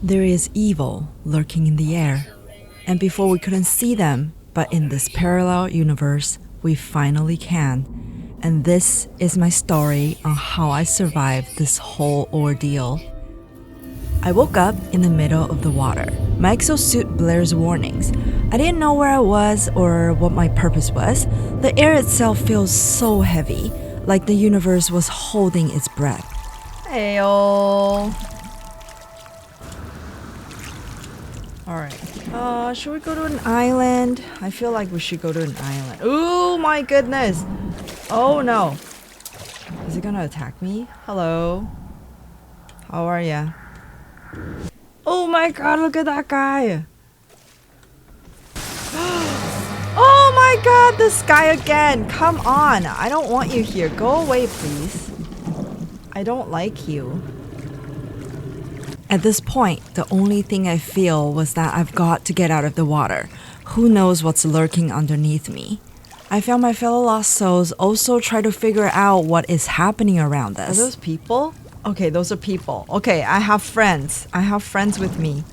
There is evil lurking in the air, and before we couldn't see them, but in this parallel universe, we finally can. And this is my story on how I survived this whole ordeal. I woke up in the middle of the water. My exosuit blares warnings. I didn't know where I was or what my purpose was. The air itself feels so heavy, like the universe was holding its breath. Heyo. Alright. Should we go to an island? I feel like we should go to an island. Oh my goodness! Oh no! Is it gonna attack me? Hello? How are ya? Oh my god, look at that guy! Oh my god, this guy again! Come on! I don't want you here. Go away, please. I don't like you. At this point, the only thing I feel was that I've got to get out of the water. Who knows what's lurking underneath me? I found my fellow lost souls also try to figure out what is happening around us. Are those people? Okay, those are people. Okay, I have friends. I have friends with me.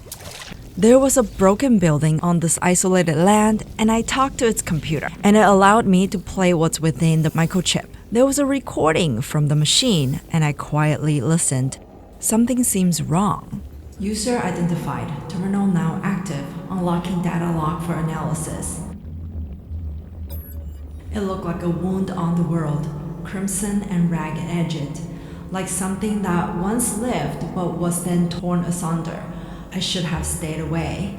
There was a broken building on this isolated land, and I talked to its computer, and it allowed me to play what's within the microchip. There was a recording from the machine, and I quietly listened. Something seems wrong. User identified. Terminal now active. Unlocking data log for analysis. It looked like a wound on the world, crimson and ragged-edged, like something that once lived but was then torn asunder. I should have stayed away.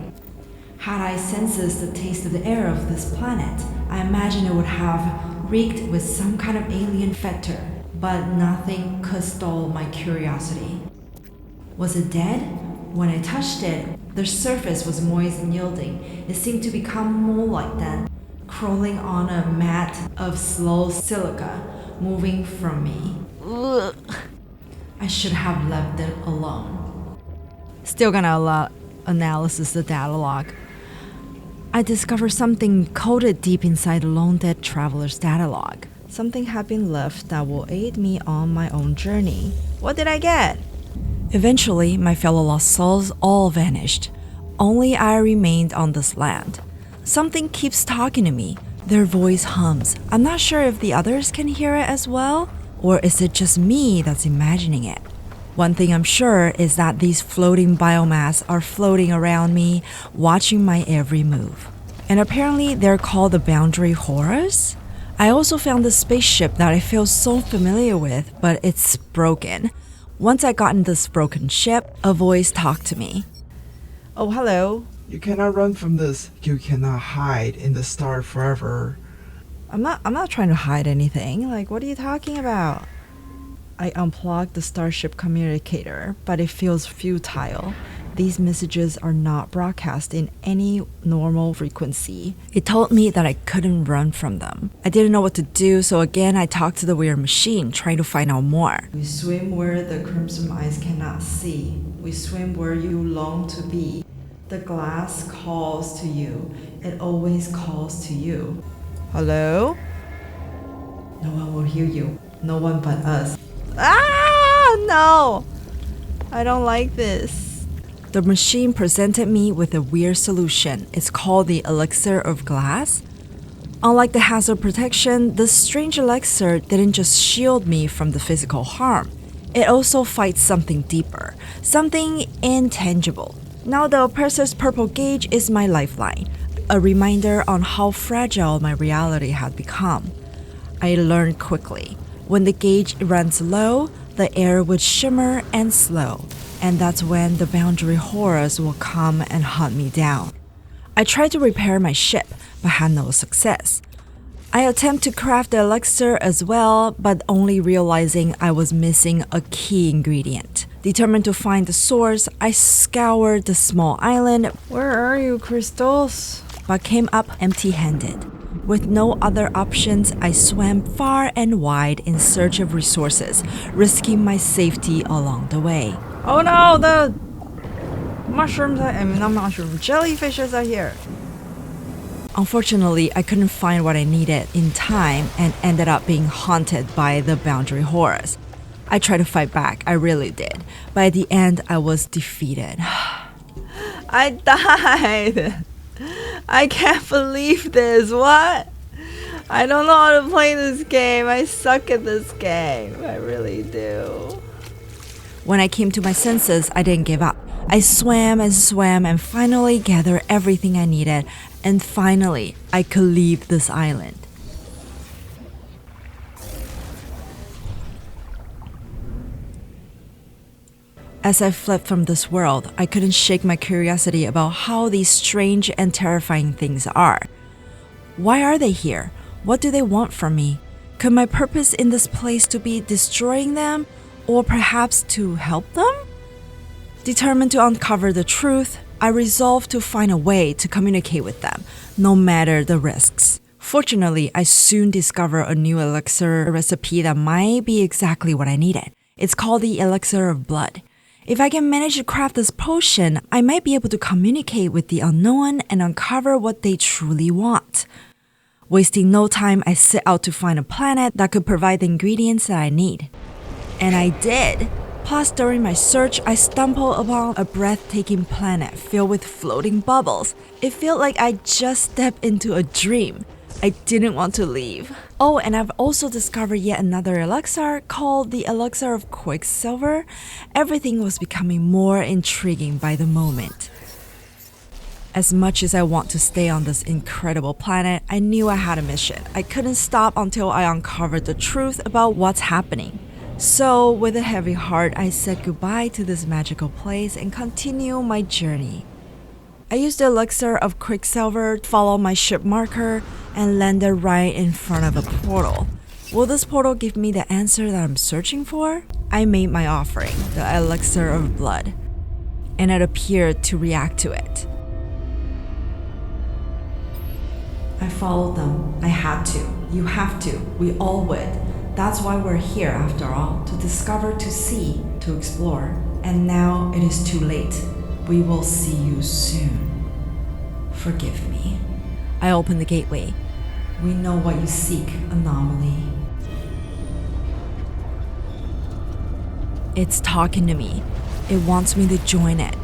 Had I sensed the taste of the air of this planet, I imagine it would have reeked with some kind of alien fetor, but nothing could stall my curiosity. Was it dead? When I touched it, the surface was moist and yielding. It seemed to become mold-like then, crawling on a mat of slow silica, moving from me. Ugh. I should have left it alone. Still gonna analysis the data log. I discovered something coded deep inside the Lone Dead Traveler's data log. Something had been left that will aid me on my own journey. What did I get? Eventually, my fellow lost souls all vanished. Only I remained on this land. Something keeps talking to me. Their voice hums. I'm not sure if the others can hear it as well, or is it just me that's imagining it? One thing I'm sure is that these floating biomass are floating around me, watching my every move. And apparently they're called the boundary horrors? I also found this spaceship that I feel so familiar with, but it's broken. Once I got in this broken ship, a voice talked to me. Oh, hello. You cannot run from this. You cannot hide in the star forever. I'm not trying to hide anything. Like, what are you talking about? I unplugged the starship communicator, but it feels futile. These messages are not broadcast in any normal frequency. It told me that I couldn't run from them. I didn't know what to do, so again I talked to the weird machine, trying to find out more. We swim where the crimson eyes cannot see. We swim where you long to be. The glass calls to you. It always calls to you. Hello? No one will hear you. No one but us. Ah, no! I don't like this. The machine presented me with a weird solution. It's called the elixir of glass. Unlike the hazard protection, this strange elixir didn't just shield me from the physical harm. It also fights something deeper, something intangible. Now the oppressor's purple gauge is my lifeline, a reminder on how fragile my reality had become. I learned quickly. When the gauge runs low, the air would shimmer and slow. And that's when the boundary horrors will come and hunt me down. I tried to repair my ship, but had no success. I attempted to craft the elixir as well, but only realizing I was missing a key ingredient. Determined to find the source, I scoured the small island. Where are you, crystals? But came up empty-handed. With no other options, I swam far and wide in search of resources, risking my safety along the way. Oh no, the jellyfishes are here. Unfortunately, I couldn't find what I needed in time and ended up being haunted by the boundary horrors. I tried to fight back, I really did, but at the end I was defeated. I died. I can't believe this. What? I don't know how to play this game. I suck at this game. I really do. When I came to my senses, I didn't give up. I swam and swam and finally gathered everything I needed. And finally, I could leave this island. As I fled from this world, I couldn't shake my curiosity about how these strange and terrifying things are. Why are they here? What do they want from me? Could my purpose in this place to be destroying them, or perhaps to help them? Determined to uncover the truth, I resolved to find a way to communicate with them, no matter the risks. Fortunately, I soon discovered a new elixir recipe that might be exactly what I needed. It's called the elixir of blood. If I can manage to craft this potion, I might be able to communicate with the unknown and uncover what they truly want. Wasting no time, I set out to find a planet that could provide the ingredients that I need. And I did. Plus, during my search, I stumbled upon a breathtaking planet filled with floating bubbles. It felt like I just stepped into a dream. I didn't want to leave. Oh, and I've also discovered yet another elixir called the elixir of quicksilver. Everything was becoming more intriguing by the moment. As much as I want to stay on this incredible planet, I knew I had a mission. I couldn't stop until I uncovered the truth about what's happening. So, with a heavy heart, I said goodbye to this magical place and continued my journey. I used the elixir of quicksilver, followed my ship marker, and landed right in front of a portal. Will this portal give me the answer that I'm searching for? I made my offering, the elixir of blood, and it appeared to react to it. I followed them. I had to. You have to. We all would. That's why we're here after all, to discover, to see, to explore. And now it is too late. We will see you soon. Forgive me. I opened the gateway. We know what you seek, anomaly. It's talking to me. It wants me to join it.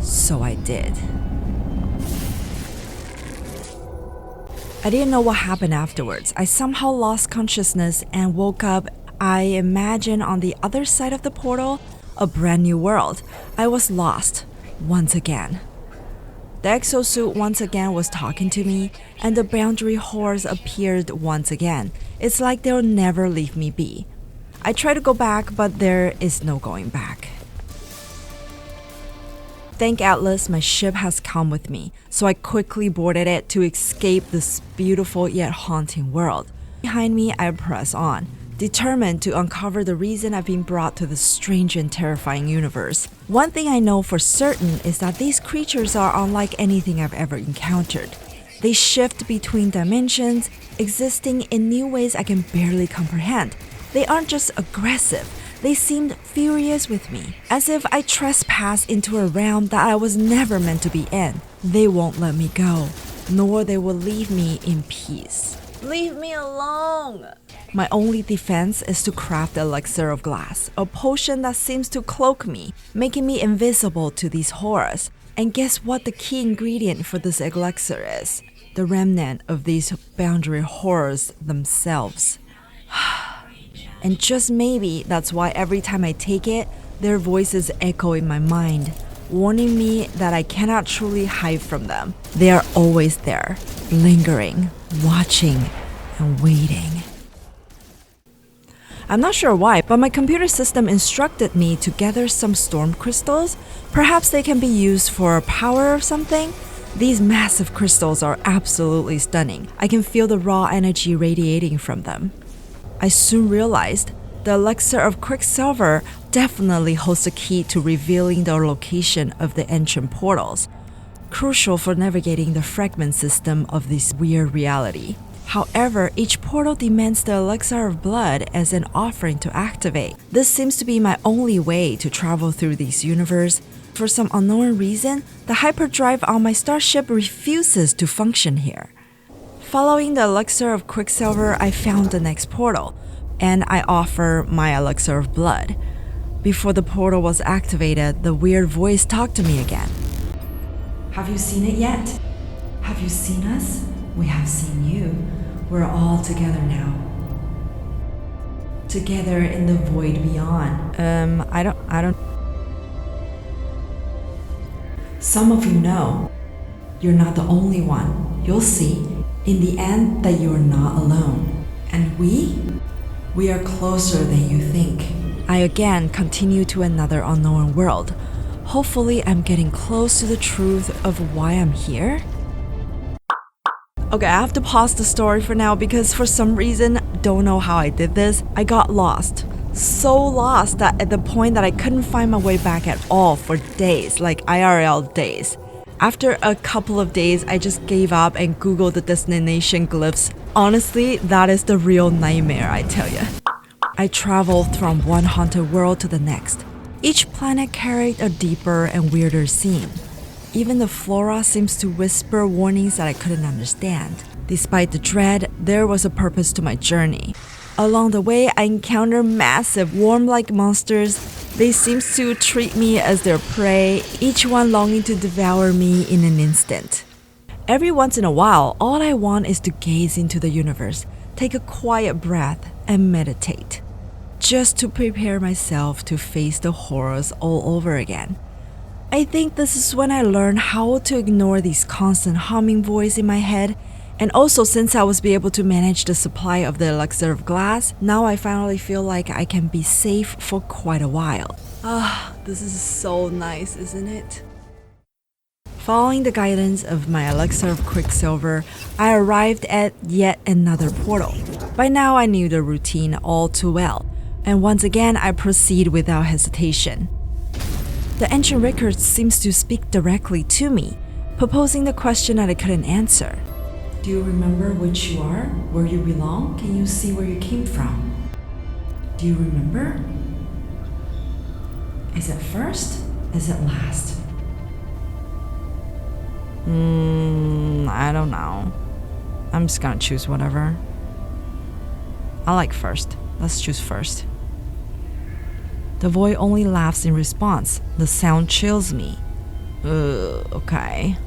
So I did. I didn't know what happened afterwards. I somehow lost consciousness and woke up. I imagined on the other side of the portal, a brand new world. I was lost, once again. The exosuit once again was talking to me, and the boundary horrors appeared once again. It's like they'll never leave me be. I try to go back, but there is no going back. Thank Atlas, my ship has come with me, so I quickly boarded it to escape this beautiful yet haunting world. Behind me, I press on, determined to uncover the reason I've been brought to this strange and terrifying universe. One thing I know for certain is that these creatures are unlike anything I've ever encountered. They shift between dimensions, existing in new ways I can barely comprehend. They aren't just aggressive. They seemed furious with me, as if I trespassed into a realm that I was never meant to be in. They won't let me go, nor they will leave me in peace. Leave me alone! My only defense is to craft the elixir of glass, a potion that seems to cloak me, making me invisible to these horrors. And guess what the key ingredient for this elixir is? The remnant of these boundary horrors themselves. And just maybe that's why every time I take it, their voices echo in my mind, warning me that I cannot truly hide from them. They are always there, lingering, watching, and waiting. I'm not sure why, but my computer system instructed me to gather some storm crystals. Perhaps they can be used for power or something? These massive crystals are absolutely stunning. I can feel the raw energy radiating from them. I soon realized the elixir of quicksilver definitely holds the key to revealing the location of the ancient portals, crucial for navigating the fragment system of this weird reality. However, each portal demands the elixir of blood as an offering to activate. This seems to be my only way to travel through this universe. For some unknown reason, the hyperdrive on my starship refuses to function here. Following the elixir of quicksilver, I found the next portal, and I offer my elixir of blood. Before the portal was activated, the weird voice talked to me again. Have you seen it yet? Have you seen us? We have seen you. We're all together now. Together in the void beyond. I don't. Some of you know. You're not the only one. You'll see, in the end, that you're not alone. And we are closer than you think. I again continue to another unknown world. Hopefully, I'm getting close to the truth of why I'm here. Okay, I have to pause the story for now because for some reason, don't know how I did this, I got lost. So lost that at the point that I couldn't find my way back at all for days, like IRL days. After a couple of days, I just gave up and Googled the destination glyphs. Honestly, that is the real nightmare, I tell you. I traveled from one haunted world to the next. Each planet carried a deeper and weirder scene. Even the flora seems to whisper warnings that I couldn't understand. Despite the dread, there was a purpose to my journey. Along the way, I encountered massive worm-like monsters. They seem to treat me as their prey, each one longing to devour me in an instant. Every once in a while, all I want is to gaze into the universe, take a quiet breath, and meditate. Just to prepare myself to face the horrors all over again. I think this is when I learned how to ignore these constant humming voice in my head. And also, since I was able to manage the supply of the elixir of glass, now I finally feel like I can be safe for quite a while. This is so nice, isn't it? Following the guidance of my elixir of quicksilver, I arrived at yet another portal. By now I knew the routine all too well, and once again I proceed without hesitation. The ancient record seems to speak directly to me, proposing the question that I couldn't answer. Do you remember which you are? Where you belong? Can you see where you came from? Do you remember? Is it first? Is it last? I don't know. I'm just gonna choose whatever. I like first. Let's choose first. The void only laughs in response. The sound chills me. Okay.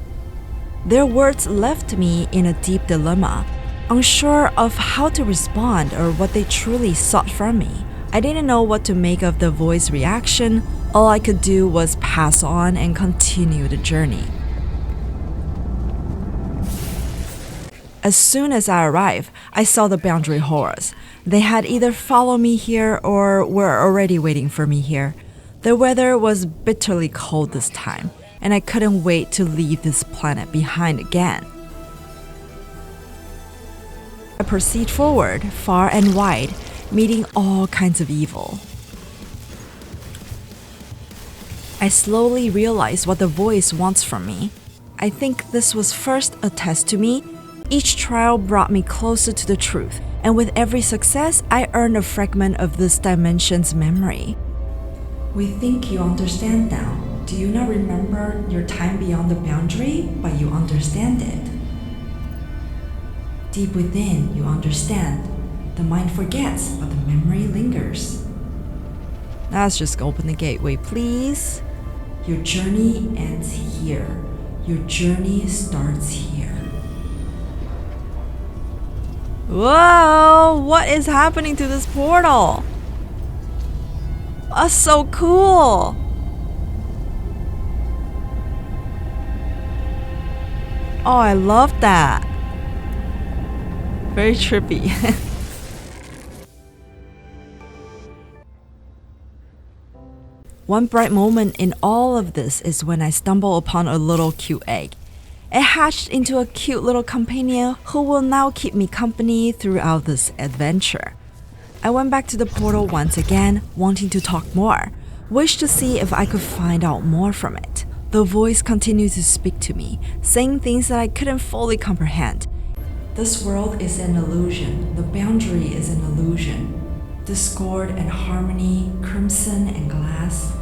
Their words left me in a deep dilemma, unsure of how to respond or what they truly sought from me. I didn't know what to make of the voice's reaction. All I could do was pass on and continue the journey. As soon as I arrived, I saw the boundary horrors. They had either followed me here or were already waiting for me here. The weather was bitterly cold this time, and I couldn't wait to leave this planet behind again. I proceed forward, far and wide, meeting all kinds of evil. I slowly realized what the voice wants from me. I think this was first a test to me. Each trial brought me closer to the truth, and with every success, I earned a fragment of this dimension's memory. We think you understand now. Do you not remember your time beyond the boundary, but you understand it? Deep within, you understand. The mind forgets, but the memory lingers. Let's just open the gateway, please. Your journey ends here. Your journey starts here. Whoa! What is happening to this portal? That's so cool! Oh, I love that. Very trippy. One bright moment in all of this is when I stumble upon a little cute egg. It hatched into a cute little companion who will now keep me company throughout this adventure. I went back to the portal once again, wanting to talk more, wished to see if I could find out more from it. The voice continued to speak to me, saying things that I couldn't fully comprehend. This world is an illusion. The boundary is an illusion. Discord and harmony, crimson and glass.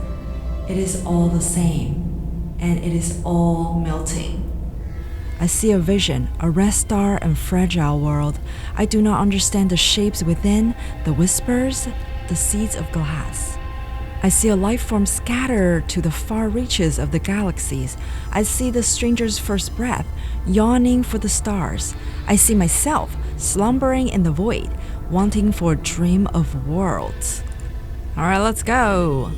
It is all the same, and it is all melting. I see a vision, a red star and fragile world. I do not understand the shapes within, the whispers, the seeds of glass. I see a life form scattered to the far reaches of the galaxies. I see the stranger's first breath, yawning for the stars. I see myself slumbering in the void, wanting for a dream of worlds. All right, let's go.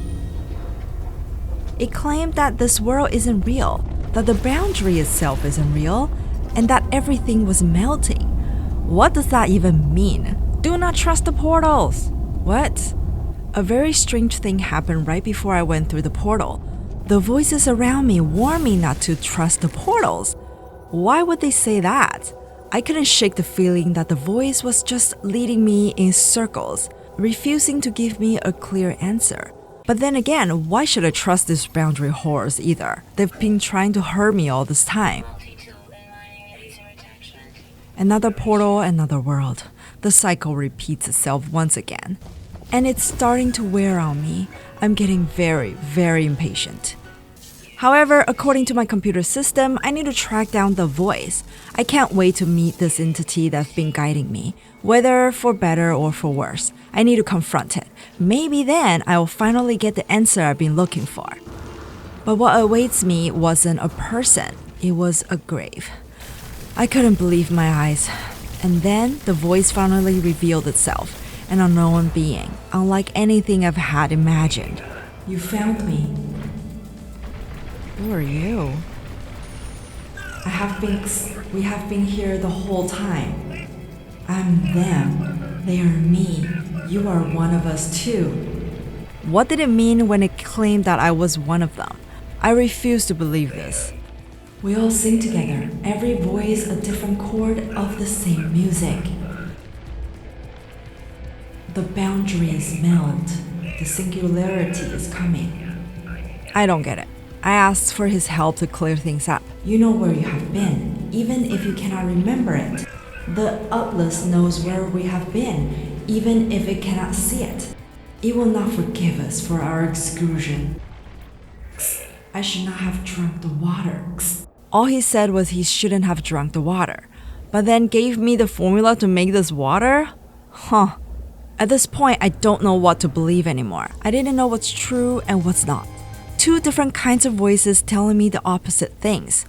It claimed that this world isn't real, that the boundary itself isn't real, and that everything was melting. What does that even mean? Do not trust the portals. What? A very strange thing happened right before I went through the portal. The voices around me warned me not to trust the portals. Why would they say that? I couldn't shake the feeling that the voice was just leading me in circles, refusing to give me a clear answer. But then again, why should I trust these boundary horrors either? They've been trying to hurt me all this time. Another portal, another world. The cycle repeats itself once again. And it's starting to wear on me. I'm getting very, very impatient. However, according to my computer system, I need to track down the voice. I can't wait to meet this entity that's been guiding me, whether for better or for worse. I need to confront it. Maybe then I will finally get the answer I've been looking for. But what awaits me wasn't a person, it was a grave. I couldn't believe my eyes. And then the voice finally revealed itself. An unknown being, unlike anything I've had imagined. You found me. Who are you? We have been here the whole time. I'm them. They are me. You are one of us too. What did it mean when it claimed that I was one of them? I refuse to believe this. We all sing together, every voice a different chord of the same music. The boundaries melt. The singularity is coming. I don't get it. I asked for his help to clear things up. You know where you have been, even if you cannot remember it. The Atlas knows where we have been, even if it cannot see it. It will not forgive us for our exclusion. I should not have drunk the water. All he said was he shouldn't have drunk the water, but then gave me the formula to make this water? Huh. At this point, I don't know what to believe anymore. I didn't know what's true and what's not. Two different kinds of voices telling me the opposite things.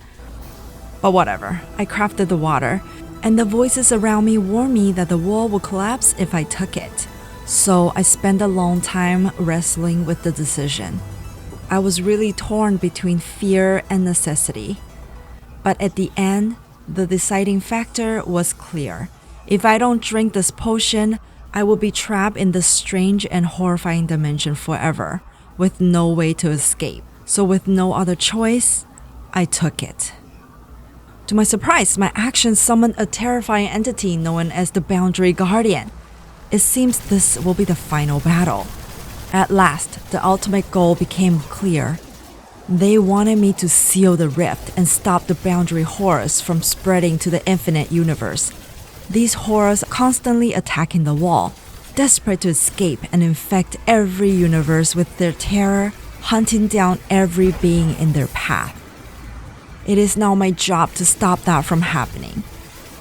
But whatever, I crafted the water, and the voices around me warned me that the wall would collapse if I took it. So I spent a long time wrestling with the decision. I was really torn between fear and necessity. But at the end, the deciding factor was clear. If I don't drink this potion, I will be trapped in this strange and horrifying dimension forever, with no way to escape. So with no other choice, I took it. To my surprise, my actions summoned a terrifying entity known as the Boundary Guardian. It seems this will be the final battle. At last, the ultimate goal became clear. They wanted me to seal the rift and stop the boundary horrors from spreading to the infinite universe. These horrors constantly attacking the wall, desperate to escape and infect every universe with their terror, hunting down every being in their path. It is now my job to stop that from happening.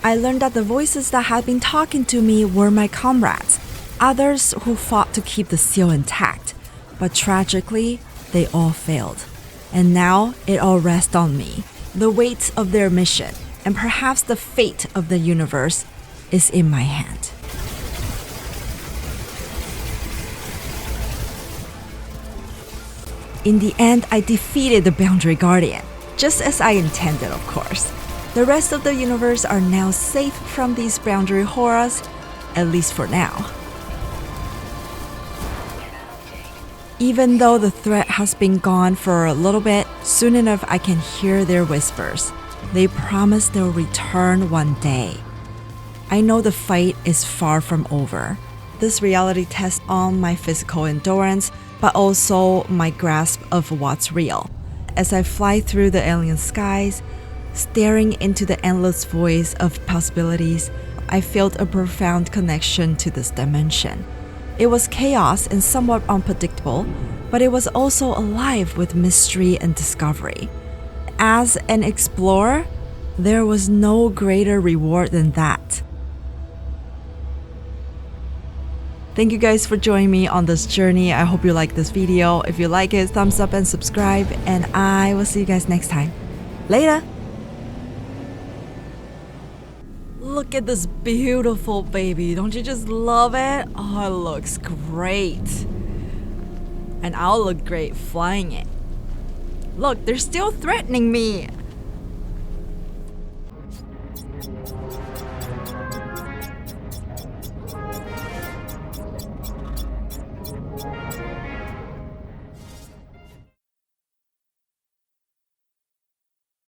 I learned that the voices that had been talking to me were my comrades, others who fought to keep the seal intact, but tragically, they all failed. And now it all rests on me. The weight of their mission, and perhaps the fate of the universe, is in my hand. In the end, I defeated the Boundary Guardian, just as I intended, of course. The rest of the universe are now safe from these boundary horrors, at least for now. Even though the threat has been gone for a little bit, soon enough I can hear their whispers. They promise they'll return one day. I know the fight is far from over. This reality tests on my physical endurance, but also my grasp of what's real. As I fly through the alien skies, staring into the endless void of possibilities, I felt a profound connection to this dimension. It was chaos and somewhat unpredictable, but it was also alive with mystery and discovery. As an explorer, There was no greater reward than that. Thank you guys for joining me on this journey. I hope you like this video. If you like it, thumbs up and subscribe, and I will see you guys next time. Later! Look at this beautiful baby. Don't you just love it? Oh, it looks great. And I'll look great flying it. Look, they're still threatening me.